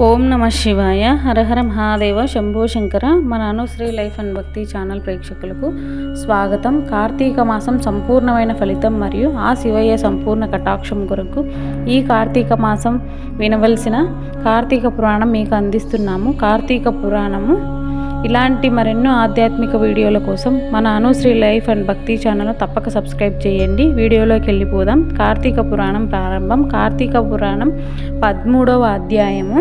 ఓం నమ శివాయ. హరహర మహాదేవ, శంభో శంకర. మన అనుశ్రీ లైఫ్ అండ్ భక్తి ఛానల్ ప్రేక్షకులకు స్వాగతం. కార్తీక మాసం సంపూర్ణమైన ఫలితం మరియు ఆ శివయ్య సంపూర్ణ కటాక్షం కొరకు ఈ కార్తీక మాసం వినవలసిన కార్తీక పురాణం మీకు అందిస్తున్నాము. కార్తీక పురాణము ఇలాంటి మరెన్నో ఆధ్యాత్మిక వీడియోల కోసం మన అనుశ్రీ లైఫ్ అండ్ భక్తి ఛానల్ తప్పక సబ్స్క్రైబ్ చేయండి. వీడియోలోకి వెళ్ళిపోదాం. కార్తీక పురాణం ప్రారంభం. కార్తీక పురాణం 13వ అధ్యాయము.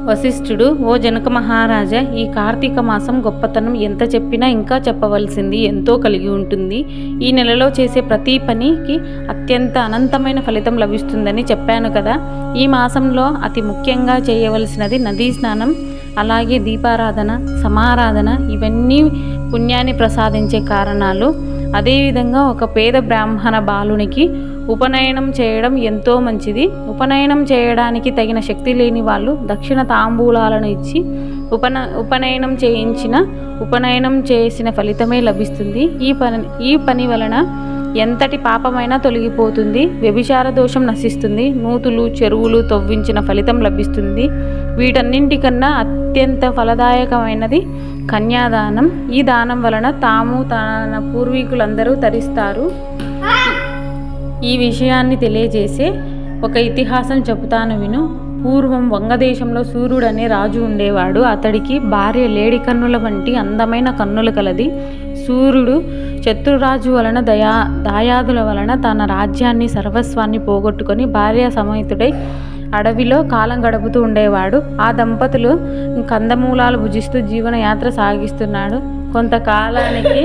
వశిష్ఠుడు: ఓ జనక మహారాజా, ఈ కార్తీక మాసం గొప్పతనం ఎంత చెప్పినా ఇంకా చెప్పవలసింది ఎంతో కలిగి ఉంటుంది. ఈ నెలలో చేసే ప్రతి పనికి అత్యంత అనంతమైన ఫలితం లభిస్తుందని చెప్పాను కదా. ఈ మాసంలో అతి ముఖ్యంగా చేయవలసినది నదీ స్నానం, అలాగే దీపారాధన, సమారాధన. ఇవన్నీ పుణ్యాన్ని ప్రసాదించే కారణాలు. అదేవిధంగా ఒక పేద బ్రాహ్మణ బాలునికి ఉపనయనం చేయడం ఎంతో మంచిది. ఉపనయనం చేయడానికి తగిన శక్తి లేని వాళ్ళు దక్షిణ తాంబూలాలను ఇచ్చి ఉపనయనం చేసిన ఫలితమే లభిస్తుంది. ఈ పని వలన ఎంతటి పాపమైనా తొలగిపోతుంది. వ్యభిచార దోషం నశిస్తుంది. నూతులు చెరువులు తవ్వించిన ఫలితం లభిస్తుంది. వీటన్నింటికన్నా అత్యంత ఫలదాయకమైనది కన్యాదానం. ఈ దానం వలన తాము తన పూర్వీకులందరూ తరిస్తారు. ఈ విషయాన్ని తెలియజేసే ఒక ఇతిహాసం చెబుతాను విను. పూర్వం వంగదేశంలో సూర్యుడు అనే రాజు ఉండేవాడు. అతడికి భార్య లేడి కన్నుల వంటి అందమైన కన్నులు కలది. సూర్యుడు శత్రురాజు వలన దాయాదుల వలన తన రాజ్యాన్ని సర్వస్వాన్ని పోగొట్టుకొని భార్య సమేతుడై అడవిలో కాలం గడుపుతూ ఉండేవాడు. ఆ దంపతులు కందమూలాలు భుజిస్తూ జీవనయాత్ర సాగిస్తున్నాడు. కొంతకాలానికి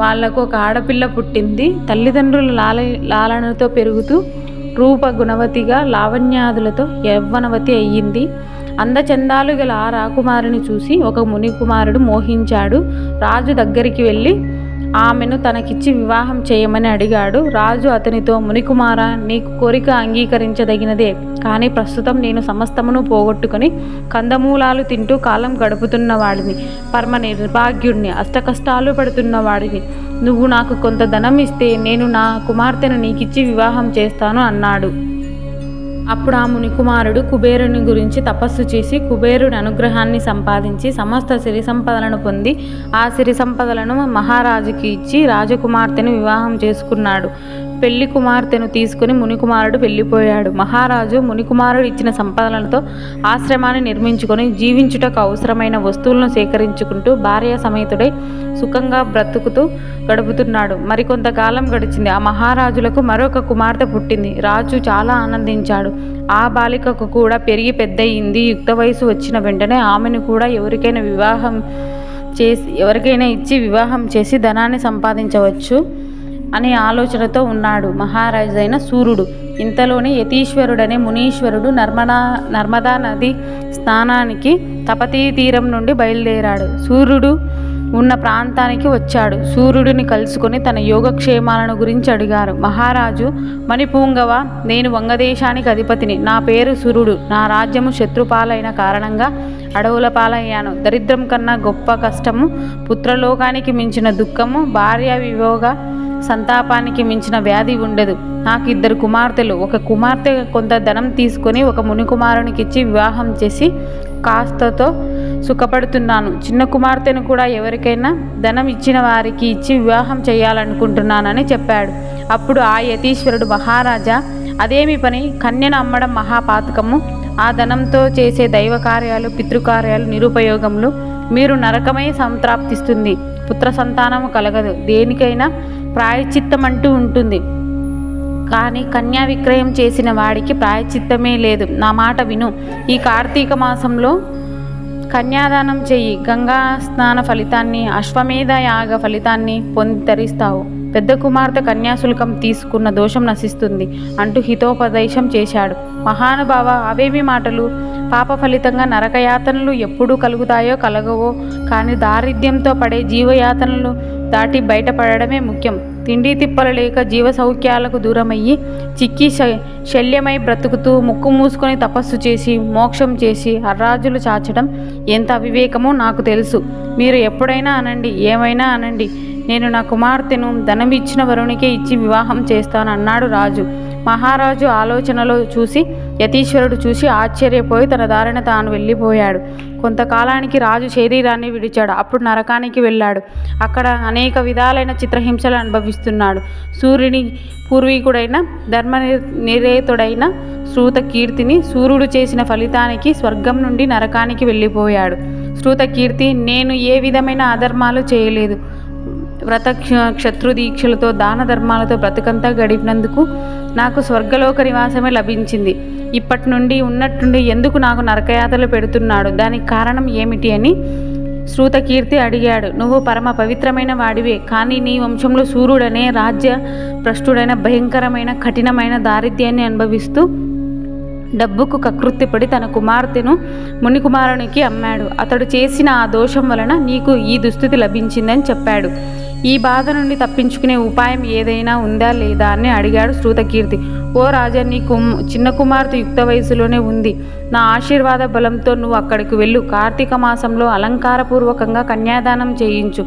వాళ్లకు ఒక ఆడపిల్ల పుట్టింది. తల్లిదండ్రుల లాలనతో పెరుగుతూ రూప గుణవతిగా లావణ్యాదులతో యవ్వనవతి అయ్యింది. అందచందాలు గల ఆ రాకుమారిని చూసి ఒక మునికుమారుడు మోహించాడు. రాజు దగ్గరికి వెళ్ళి ఆమెను తనకిచ్చి వివాహం చేయమని అడిగాడు. రాజు అతనితో, మునికుమార, నీకు కోరిక అంగీకరించదగినదే, కానీ ప్రస్తుతం నేను సమస్తమును పోగొట్టుకొని కందమూలాలు తింటూ కాలం గడుపుతున్న వాడిని, పరమ నిర్భాగ్యుడిని, అష్టకష్టాలు పడుతున్న వాడిని. నువ్వు నాకు కొంత ధనం ఇస్తే నేను నా కుమార్తెను నీకిచ్చి వివాహం చేస్తాను అన్నాడు. అప్పుడు ఆ మునికుమారుడు కుబేరుని గురించి తపస్సు చేసి కుబేరుని అనుగ్రహాన్ని సంపాదించి సమస్త సిరి సంపదలను పొంది ఆ సిరి సంపదలను మహారాజుకి ఇచ్చి రాజకుమార్తెను వివాహం చేసుకున్నాడు. పెళ్లి కుమార్తెను తీసుకుని మునికుమారుడు వెళ్ళిపోయాడు. మహారాజు మునికుమారుడు ఇచ్చిన సంపదలతో ఆశ్రమాన్ని నిర్మించుకొని జీవించుటకు అవసరమైన వస్తువులను సేకరించుకుంటూ భార్య సమేతుడై సుఖంగా బ్రతుకుతూ గడుపుతున్నాడు. మరికొంతకాలం గడిచింది. ఆ మహారాజులకు మరొక కుమార్తె పుట్టింది. రాజు చాలా ఆనందించాడు. ఆ బాలికకు కూడా పెరిగి పెద్దయింది. యుక్త వయసు వచ్చిన వెంటనే ఆమెను కూడా ఎవరికైనా ఇచ్చి వివాహం చేసి ధనాన్ని సంపాదించవచ్చు అనే ఆలోచనతో ఉన్నాడు మహారాజైన సూర్యుడు. ఇంతలోనే యతీశ్వరుడనే మునీశ్వరుడు నర్మదా నది స్నానానికి తపతీ తీరం నుండి బయలుదేరాడు. సూర్యుడు ఉన్న ప్రాంతానికి వచ్చాడు. సూర్యుడిని కలుసుకొని తన యోగక్షేమాలను గురించి అడిగారు. మహారాజు: మణిపూంగవ, నేను వంగదేశానికి అధిపతిని. నా పేరు సూర్యుడు. నా రాజ్యము శత్రుపాలైన కారణంగా అడవుల పాలయ్యాను. దరిద్రం కన్నా గొప్ప కష్టము, పుత్రలోకానికి మించిన దుఃఖము, భార్య వియోగ సంతాపానికి మించిన వ్యాధి ఉండదు. నాకు 2 కుమార్తెలు. ఒక కుమార్తె కొంత ధనం తీసుకొని ఒక మునికుమారునికి ఇచ్చి వివాహం చేసి కాస్తతో సుఖపడుతున్నాను. చిన్న కుమార్తెను కూడా ఎవరికైనా ధనం ఇచ్చిన వారికి ఇచ్చి వివాహం చేయాలనుకుంటున్నానని చెప్పాడు. అప్పుడు ఆ యతీశ్వరుడు: మహారాజా, అదేమి పని? కన్యను అమ్మడం మహాపాతకము. ఆ ధనంతో చేసే దైవ కార్యాలు, పితృకార్యాలు నిరుపయోగములు. మీరు నరకమై సంప్రాప్తిస్తుంది. పుత్ర సంతానము కలగదు. దేనికైనా ప్రాయశ్చిత్తం అంటూ ఉంటుంది, కానీ కన్యా విక్రయం చేసిన వాడికి ప్రాయశ్చిత్తమే లేదు. నా మాట విను. ఈ కార్తీక మాసంలో కన్యాదానం చెయ్యి. గంగా స్నాన ఫలితాన్ని, అశ్వమేధ యాగ ఫలితాన్ని పొంది తరిస్తావు. పెద్ద కుమార్తె కన్యాశుల్కం తీసుకున్న దోషం నశిస్తుంది అంటూ హితోపదేశం చేశాడు. మహానుభావ, అవేమి మాటలు! పాప ఫలితంగా నరకయాతనలు ఎప్పుడు కలుగుతాయో కలగవో, కానీ దారిద్ర్యంతో పడే జీవయాతనలు దాటి బయటపడడమే ముఖ్యం. తిండి తిప్పలు లేక జీవ సౌఖ్యాలకు దూరమయ్యి చిక్కి శల్యమై బ్రతుకుతూ ముక్కు మూసుకొని తపస్సు చేసి మోక్షం చేసి అర్రాజులు చాచడం ఎంత అవివేకమో నాకు తెలుసు. మీరు ఎప్పుడైనా అనండి, ఏమైనా అనండి, నేను నా కుమార్తెను ధనమిచ్చిన వరునికే ఇచ్చి వివాహం చేస్తాను అన్నాడు రాజు. మహారాజు ఆలోచనలో చూసి యతీశ్వరుడు చూసి ఆశ్చర్యపోయి తన దారిన తాను వెళ్ళిపోయాడు. కొంతకాలానికి రాజు శరీరాన్ని విడిచాడు. అప్పుడు నరకానికి వెళ్ళాడు. అక్కడ అనేక విధాలైన చిత్రహింసలు అనుభవిస్తున్నాడు. సూర్యుని పూర్వీకుడైన ధర్మనిరేతుడైన శ్రూతకీర్తిని సూర్యుడు చేసిన ఫలితానికి స్వర్గం నుండి నరకానికి వెళ్ళిపోయాడు. శ్రూతకీర్తి, నేను ఏ విధమైన అధర్మాలు చేయలేదు. వ్రత క్షత్రుదీక్షలతో దాన ధర్మాలతో బ్రతుకంతా గడిపినందుకు నాకు స్వర్గలోక నివాసమే లభించింది. ఇప్పటి నుండి ఉన్నట్టుండి ఎందుకు నాకు నరకయాతలు పెడుతున్నాడు? దానికి కారణం ఏమిటి అని శ్రూతకీర్తి అడిగాడు. నువ్వు పరమ పవిత్రమైన వాడివే, కానీ నీ వంశంలో సూర్యుడనే రాజ్య భ్రష్టుడైన భయంకరమైన కఠినమైన దారిద్ర్యాన్ని అనుభవిస్తూ డబ్బుకు కకృత్తిపడి తన కుమార్తెను మునికుమారునికి అమ్మాడు. అతడు చేసిన ఆ దోషం వలన నీకు ఈ దుస్థితి లభించిందని చెప్పాడు. ఈ బాధ నుండి తప్పించుకునే ఉపాయం ఏదైనా ఉందా లేదా అని అడిగాడు శ్రూతకీర్తి. ఓ రాజా, నీ చిన్న కుమార్తె యుక్త వయసులోనే ఉంది. నా ఆశీర్వాద బలంతో నువ్వు అక్కడికి వెళ్ళు. కార్తీక మాసంలో అలంకారపూర్వకంగా కన్యాదానం చేయించు.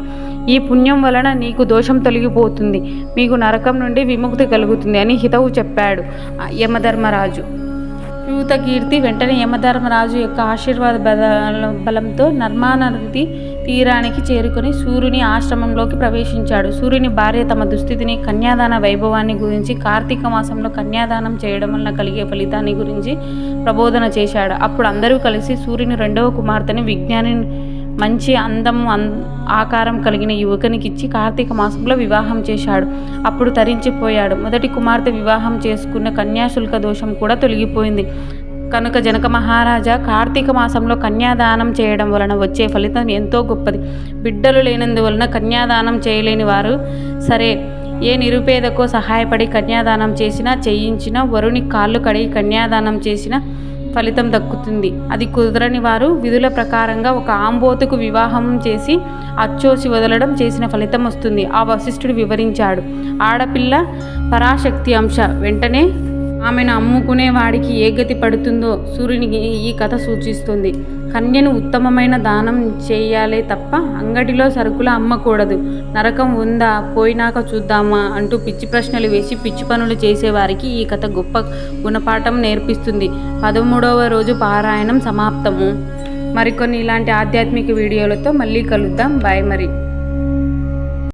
ఈ పుణ్యం వలన నీకు దోషం తొలగిపోతుంది, మీకు నరకం నుండి విముక్తి కలుగుతుంది అని హితవు చెప్పాడు యమధర్మరాజు. శ్రూతకీర్తి వెంటనే యమధర్మరాజు యొక్క ఆశీర్వాద బలంతో నర్మదా తీరానికి చేరుకొని సూర్యుని ఆశ్రమంలోకి ప్రవేశించాడు. సూర్యుని భార్య తమ దుస్థితిని, కన్యాదాన వైభవాన్ని గురించి, కార్తీక మాసంలో కన్యాదానం చేయడం వలన కలిగే ఫలితాన్ని గురించి ప్రబోధన చేశాడు. అప్పుడు అందరూ కలిసి సూర్యుని రెండవ కుమార్తెని విజ్ఞాని, మంచి అందము ఆకారం కలిగిన యువకునికిచ్చి కార్తీక మాసంలో వివాహం చేశాడు. అప్పుడు తరించిపోయాడు. మొదటి కుమార్తె వివాహం చేసుకున్న కన్యాశుల్క దోషం కూడా తొలగిపోయింది. కనుక జనక మహారాజా, కార్తీక మాసంలో కన్యాదానం చేయడం వలన వచ్చే ఫలితం ఎంతో గొప్పది. బిడ్డలు లేనందువలన కన్యాదానం చేయలేని వారు సరే, ఏ నిరుపేదకో సహాయపడి కన్యాదానం చేసినా, చేయించినా, వరుని కాళ్ళు కడిగి కన్యాదానం చేసిన ఫలితం దక్కుతుంది. అది కుదరని వారు విధుల ప్రకారంగా ఒక ఆంబోతుకు వివాహం చేసి అచ్చోసి వదలడం చేసిన ఫలితం వస్తుంది. ఆ వశిష్ఠుడు వివరించాడు. ఆడపిల్ల పరాశక్తి అంశ. వెంటనే ఆమెను అమ్ముకునే వాడికి ఏ గతి పడుతుందో సూర్యునికి ఈ కథ సూచిస్తుంది. కన్యను ఉత్తమమైన దానం చేయాలే తప్ప అంగడిలో సరుకులు అమ్మకూడదు. నరకం ఉందా, పోయినాక చూద్దామా అంటూ పిచ్చి ప్రశ్నలు వేసి పిచ్చి పనులు చేసేవారికి ఈ కథ గొప్ప గుణపాఠం నేర్పిస్తుంది. 13వ రోజు పారాయణం సమాప్తము. మరికొన్ని ఇలాంటి ఆధ్యాత్మిక వీడియోలతో మళ్ళీ కలుద్దాం. బాయ్ మరి.